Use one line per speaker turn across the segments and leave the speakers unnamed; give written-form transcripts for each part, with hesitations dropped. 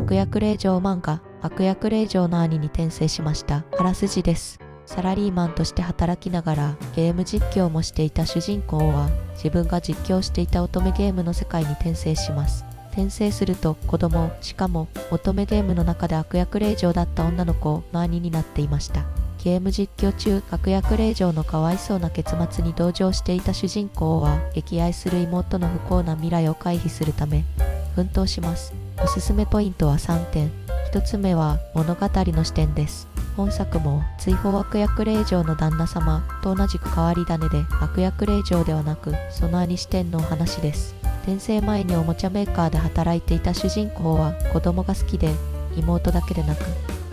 悪役令嬢漫画、悪役令嬢の兄に転生しました。あらすじです。サラリーマンとして働きながらゲーム実況もしていた主人公は、自分が実況していた乙女ゲームの世界に転生します。転生すると子供、しかも乙女ゲームの中で悪役令嬢だった女の子の兄になっていました。ゲーム実況中、悪役令嬢のかわいそうな結末に同情していた主人公は、溺愛する妹の不幸な未来を回避するため奮闘します。おすすめポイントは3点。1つ目は物語の視点です。本作も追放悪役令嬢の旦那様と同じく変わり種で、悪役令嬢ではなくその兄視点のお話です。転生前におもちゃメーカーで働いていた主人公は子供が好きで、妹だけでなく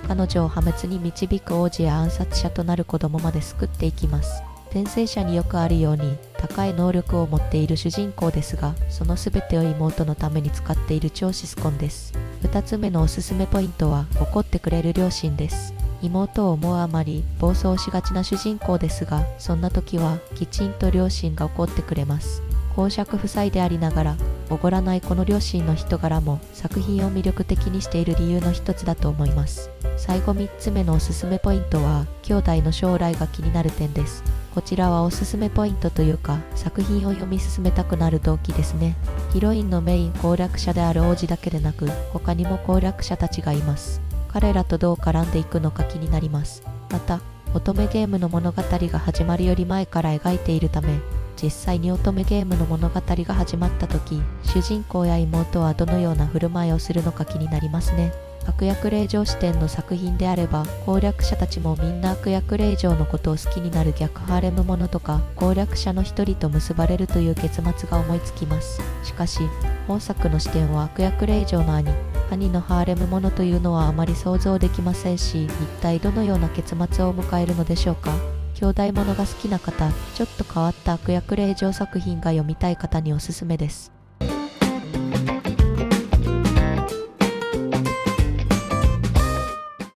彼女を破滅に導く王子や暗殺者となる子供まで救っていきます。転生者によくあるように高い能力を持っている主人公ですが、その全てを妹のために使っている超シスコンです。2つ目のおすすめポイントは怒ってくれる両親です。妹を思うあまり暴走しがちな主人公ですが、そんな時はきちんと両親が怒ってくれます。公爵夫妻でありながらおごらないこの両親の人柄も作品を魅力的にしている理由の一つだと思います。最後3つ目のおすすめポイントは兄弟の将来が気になる点です。こちらはおすすめポイントというか、作品を読み進めたくなる動機ですね。ヒロインのメイン攻略者である王子だけでなく、他にも攻略者たちがいます。彼らとどう絡んでいくのか気になります。また、乙女ゲームの物語が始まるより前から描いているため、実際に乙女ゲームの物語が始まった時、主人公や妹はどのような振る舞いをするのか気になりますね。悪役令嬢視点の作品であれば、攻略者たちもみんな悪役令嬢のことを好きになる逆ハーレムものとか、攻略者の一人と結ばれるという結末が思いつきます。しかし、本作の視点は悪役令嬢の兄のハーレムものというのはあまり想像できませんし、一体どのような結末を迎えるのでしょうか。兄弟ものが好きな方、ちょっと変わった悪役令嬢作品が読みたい方におすすめです。